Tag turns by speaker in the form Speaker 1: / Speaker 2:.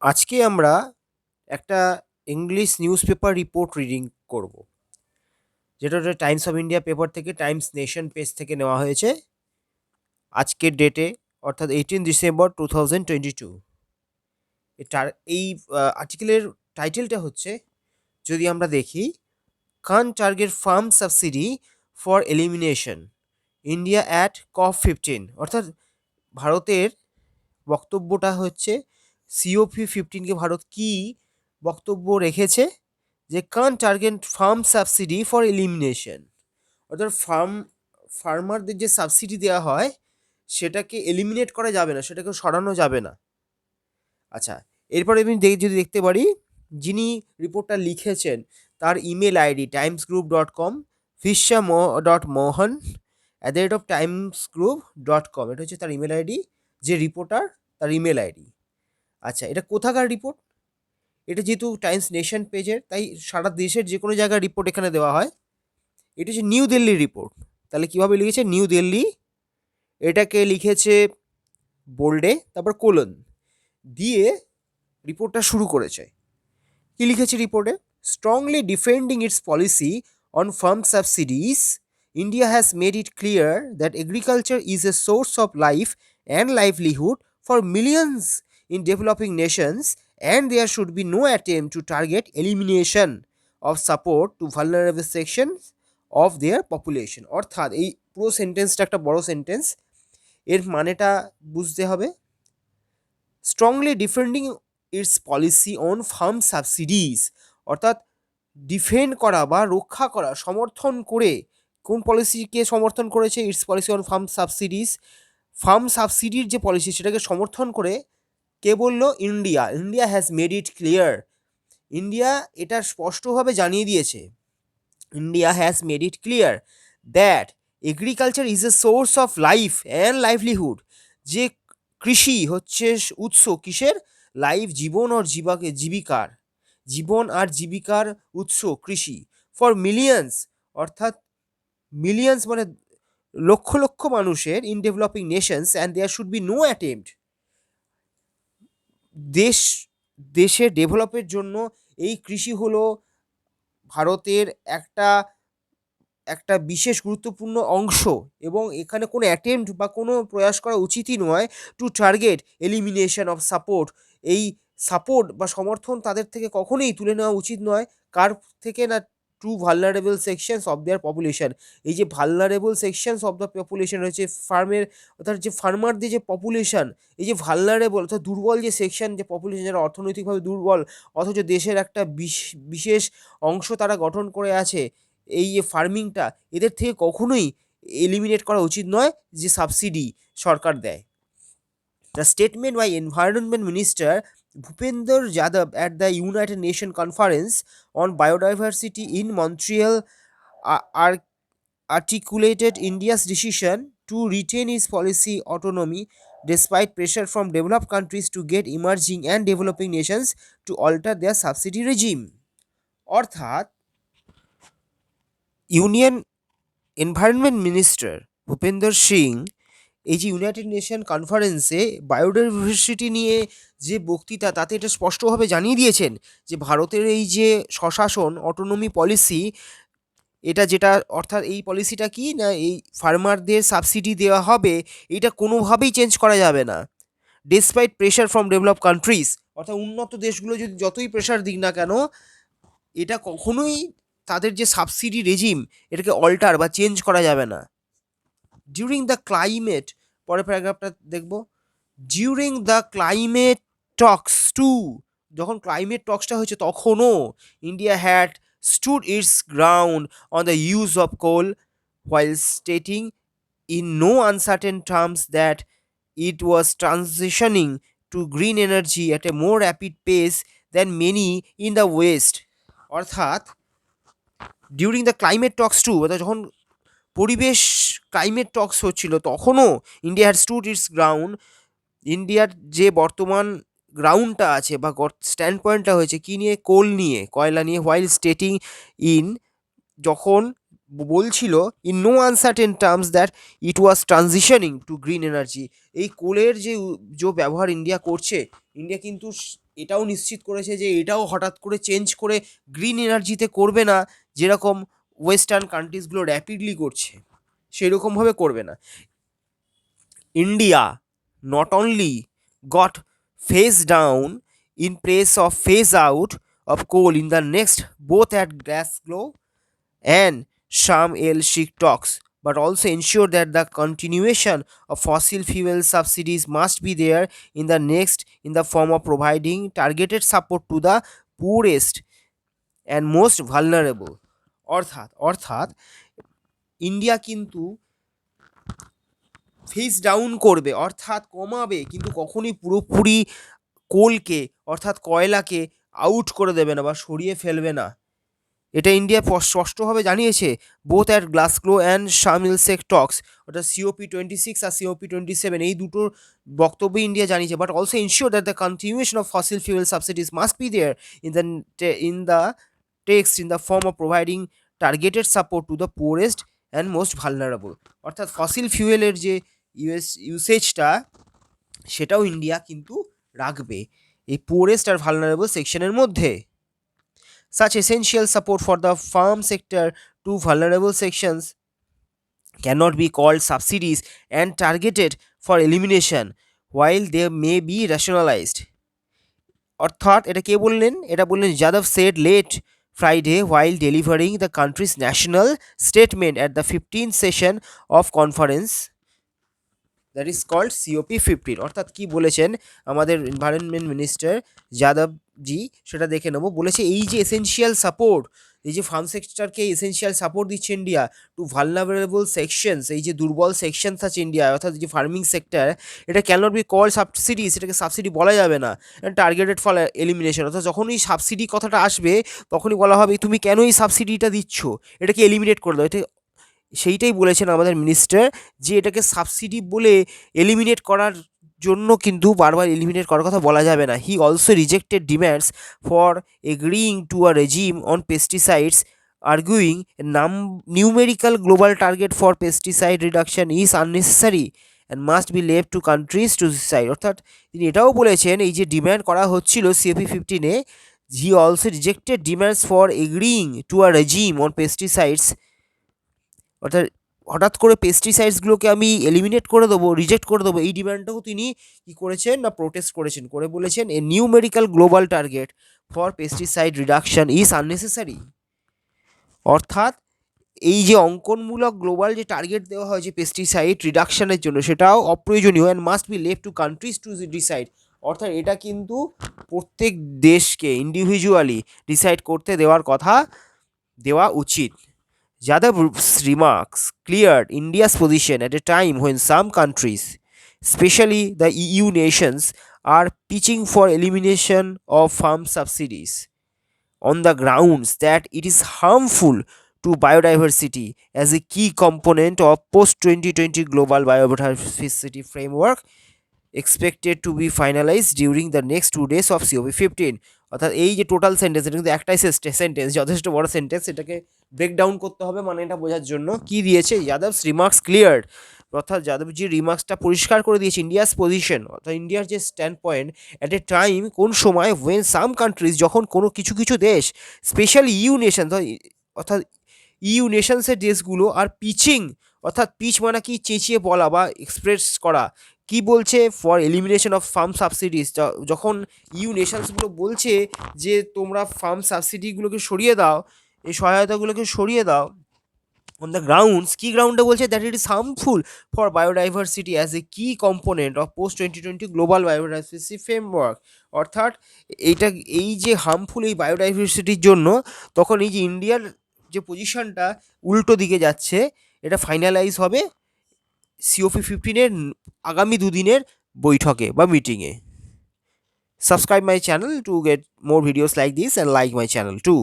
Speaker 1: আজকে আমরা একটা English news paper report reading করব, যেটা টাইমস অফ ইন্ডিয়া পেপার থেকে টাইমস নেশন পেজ থেকে নেওয়া হয়েছে আজকের ডেটে, অর্থাৎ 18 ডিসেম্বর 2022। এটার এই আর্টিকেলের টাইটেলটা হচ্ছে, যদি আমরা দেখি, কান target farm subsidy for elimination India at COP15। অর্থাৎ ভারতের বক্তব্যটা হচ্ছে COP15কে ভারত কি বক্তব্য রেখেছে, যে কান target farm subsidy for elimination, অর্থাৎ ফার্মারদের যে সাবসিডি দেওয়া হয় সেটাকে এলিমিনেট করা যাবে না, সেটাকে সরানো যাবে না। আচ্ছা, এরপরে আমি যদি দেখতে পারি, যিনি রিপোর্টটা লিখেছেন তার ইমেল আইডি timesgroup.com, visha.mohan@timesgroup.com, এটা হচ্ছে তার ইমেল আইডি, যে রিপোর্টার তার ইমেল আইডি। আচ্ছা, এটা কোথাকার রিপোর্ট? এটা যেহেতু টাইমস নেশন পেজের, তাই সারা দেশের যে কোনো জায়গার রিপোর্ট এখানে দেওয়া হয়। এটা হচ্ছে নিউ দিল্লির রিপোর্ট। তাহলে কীভাবে লিখেছে? নিউ দিল্লি, এটাকে লিখেছে বোল্ডে, তারপর কোলন দিয়ে রিপোর্টটা শুরু করেছে। কি লিখেছে রিপোর্টে? Strongly defending it's policy on farm subsidies, India has made it clear that agriculture is a source of life and livelihood for millions in developing Nations, and there should be no attempt to target elimination of support to vulnerable sections of their population। অর্থাৎ এই পুরো সেন্টেন্সটা একটা বড় sentence, এর মানেটা বুঝতে হবে। Strongly defending it's policy on farm subsidies, অর্থাৎ ডিফেন্ড করা বা রক্ষা করা, সমর্থন করে, কোন পলিসিকে সমর্থন করেছে? It's policy on farm subsidies, farm সাবসিডির যে পলিসি সেটাকে সমর্থন করে। কে বললো? India. India has made it clear, India এটা স্পষ্টভাবে জানিয়ে দিয়েছে, India has made it clear that agriculture is a source of life and livelihood, যে কৃষি হচ্ছে উৎস, কিসের? লাইফ, জীবন, আর জীবিকার, জীবন আর জীবিকার উৎস কৃষি। ফর মিলিয়ন্স, অর্থাৎ মিলিয়ন্স মানে লক্ষ লক্ষ মানুষের, in developing nations, and there should be no attempt, দেশের ডেভেলপের জন্য এই কৃষি হলো ভারতের একটা একটা বিশেষ গুরুত্বপূর্ণ অংশ, এবং এখানে কোনো অ্যাটেম্পট বা কোনো প্রয়াস করা উচিতই নয় to target elimination of support. এই সাপোর্ট বা সমর্থন তাদের থেকে কখনোই তুলে নেওয়া উচিত নয়। কার থেকে? না, to vulnerable sections of their population. এই যে vulnerable sections of the population রয়েছে ফার্মের, অর্থাৎ যে ফার্মারদের যে পপুলেশন, এই যে ভালনারেবল অর্থাৎ দুর্বল যে সেকশন, যে পপুলেশন যারা অর্থনৈতিকভাবে দুর্বল, অথচ দেশের একটা বিশেষ অংশ তারা গঠন করে আছে, এই যে ফার্মিংটা, এদের থেকে কখনোই এলিমিনেট করা উচিত নয় যে সাবসিডি সরকার দেয়। The statement by environment minister Bhupender Yadav at the United Nations Conference on Biodiversity in Montreal articulated India's decision to retain its policy autonomy despite pressure from developed countries to get emerging and developing nations to alter their subsidy regime। অর্থাৎ union environment minister ভূপেন্দর Singh এই যে United nation কনফারেন্সে biodiversity নিয়ে যে বক্তৃতা, তাতে এটা স্পষ্টভাবে জানিয়ে দিয়েছেন যে ভারতের এই যে স্বশাসন অটোনমি পলিসি, এটা যেটা, অর্থাৎ এই পলিসিটা কি না, এই ফার্মারদের সাবসিডি দেওয়া হবে, এটা কোনোভাবেই চেঞ্জ করা যাবে না। Despite pressure from develop countries, অর্থাৎ উন্নত দেশগুলো যদি যতই প্রেশার দিক না কেন, এটা কখনোই তাদের যে সাবসিডি রেজিম, এটাকে অল্টার বা চেঞ্জ করা যাবে না। ডিউরিং দ্য ক্লাইমেট, পরের প্যারাগ্রাফটা দেখব, during the climate Tux two, যখন ক্লাইমেট টক্সটা হয়েছে তখনও India had stood its ground on the use of coal, while stating in no uncertain terms that it was transitioning to green energy at a more rapid pace than many in the West। অর্থাৎ during the climate Tux two, অর্থাৎ যখন পরিবেশ climate টক্স হচ্ছিল তখনও India had stood it's ground, ইন্ডিয়ার যে বর্তমান গ্রাউন্ডটা আছে বা স্ট্যান্ড পয়েন্টটা হয়েছে কী নিয়ে? কোল নিয়ে, কয়লা নিয়ে। হোয়াইল স্টেটিং ইন, যখন বলছিল in no uncertain terms that it was transitioning to green energy, এই কোলের যে ব্যবহার ইন্ডিয়া করছে, ইন্ডিয়া কিন্তু এটাও নিশ্চিত করেছে যে এটাও হঠাৎ করে চেঞ্জ করে গ্রিন এনার্জিতে করবে না, যেরকম ওয়েস্টার্ন কান্ট্রিজগুলো র্যাপিডলি করছে সেরকমভাবে করবে না। India not only got phased down in place of phase out of coal in the next both at Glasgow and Sharm el Sheikh talks, but also ensure that the continuation of fossil fuel subsidies must be there in the next in the form of providing targeted support to the poorest and most vulnerable. অর্থাৎ India কিন্তু phase down করবে অর্থাৎ কমাবে, কিন্তু কখনই পুরোপুরি কোলকে অর্থাৎ কয়লাকে out করে দেবে না বা সরিয়ে ফেলবে না। এটা ইন্ডিয়া স্পষ্টভাবে জানিয়েছে বোথ অ্যাট গ্লাসগো অ্যান্ড শামিল শেখ টক্স, অর্থাৎ COP26 আর COP27 এই দুটোর বক্তব্য ইন্ডিয়া জানিয়েছে, but also ensure that the continuation of fossil fuel subsidies must be there in the text in the form of providing targeted support to the poorest and most vulnerable. অর্থাৎ fossil ফিউয়েলের যে ইউসেজটা সেটাও India কিন্তু রাখবে এই poorest আর vulnerable সেকশনের মধ্যে। Such essential support for the farm sector to vulnerable sections cannot be called subsidies and targeted for elimination while they may be rationalized. অর্থাৎ এটা কে বললেন? এটা বললেন Yadav said late Friday while delivering the country's national statement at the 15th session of conference that is called COP15। অর্থাৎ কি বলেছেন আমাদের environment minister যাদবজি সেটা দেখে নেবো। বলেছে এই যে এসেনশিয়াল সাপোর্ট, এই যে ফার্ম সেক্টরকে এসেনশিয়াল সাপোর্ট দিচ্ছে ইন্ডিয়া টু ভালনারেবল সেকশনস, এই যে দুর্বল সেকশনস আছে ইন্ডিয়া অর্থাৎ যে ফার্মিং সেক্টর, এটা ক্যানট বি কল সাবসিডিজ, এটাকে সাবসিডি বলা যাবে না। টার্গেটেড ফর এলিমিনেশন, অর্থাৎ যখনই সাবসিডি কথাটা আসবে তখনই বলা হবে তুমি কেন এই সাবসিডিটা দিচ্ছ, এটাকে এলিমিনেট করে দাও। এটা সেইটাই বলেছেন আমাদের মিনিস্টার যে এটাকে সাবসিডি বলে এলিমিনেট করার জন্য কিন্তু বারবার এলিমিনেট করার কথা বলা যাবে না। He also rejected demands for agreeing to a regime on pesticides, arguing a numerical global target for pesticide reduction is unnecessary and must be left to countries to decide। অর্থাৎ তিনি এটাও বলেছেন এই যে ডিম্যান্ড করা হচ্ছিল COP15-এ, he also rejected demands for agreeing to a regime on pesticides, অর্থাৎ হঠাৎ করে পেস্টিসাইডসগুলোকে আমি এলিমিনেট করে দেবো, রিজেক্ট করে দেবো, এই ডিমান্ডটাও তিনি কী করেছেন না প্রোটেস্ট করেছেন, করে বলেছেন a numerical global target for pesticide reduction is unnecessary. অর্থাৎ এই যে অঙ্কনমূলক গ্লোবাল যে টার্গেট দেওয়া হয় যে পেস্টিসাইড রিডাকশনের জন্য সেটাও অপ্রয়োজনীয় and must be left to countries to decide. অর্থাৎ এটা কিন্তু প্রত্যেক দেশকে ইন্ডিভিজুয়ালি ডিসাইড করতে দেওয়া উচিত। Yadav's remarks cleared India's position at a time when some countries, especially the EU nations, are pitching for elimination of farm subsidies on the grounds that it is harmful to biodiversity as a key component of post-2020 global biodiversity framework expected to be finalized during the next 2 days of COP15। অর্থাৎ এই যে total sentence, এটা কিন্তু একটাই sentence, যথেষ্ট বড় sentence, এটাকে breakdown করতে হবে মানে এটা বোঝার জন্য। কি দিয়েছে? যাদবস রিমার্কস ক্লিয়ার্ড, অর্থাৎ যাদবজির রিমার্কসটা পরিষ্কার করে দিয়েছে ইন্ডিয়াস পজিশন, অর্থাৎ ইন্ডিয়ার যে stand point at a time, কোন সময়, ওয়েন সাম কান্ট্রিজ, যখন কোনো কিছু দেশ, স্পেশালি ইউ নেশন, অর্থাৎ ইউ নেশনসের দেশগুলো আর পিচিং, অর্থাৎ পিচ মানে কি চেঁচিয়ে বলা বা এক্সপ্রেস করা, কি বলছে for elimination of farm subsidies, যখন ইউ নেশনসগুলো বলছে যে তোমরা ফার্ম সাবসিডিগুলোকে সরিয়ে দাও, এই সহায়তাগুলোকে সরিয়ে দাও অন দ্য গ্রাউন্ডস, কি গ্রাউন্ডে বলছে that it is harmful for biodiversity as a key component of পোস্ট-2020 গ্লোবাল বায়োডাইভার্সিটি ফ্রেমওয়ার্ক। অর্থাৎ এই যে হার্মফুল এই বায়োডাইভার্সিটির জন্য, তখন এই যে ইন্ডিয়ার যে পজিশনটা উল্টো দিকে যাচ্ছে, এটা ফাইনালাইজ হবে COP15-এর আগামী দুদিনের বৈঠকে বা মিটিংয়ে। Subscribe my channel to get more videos like this and like my channel too.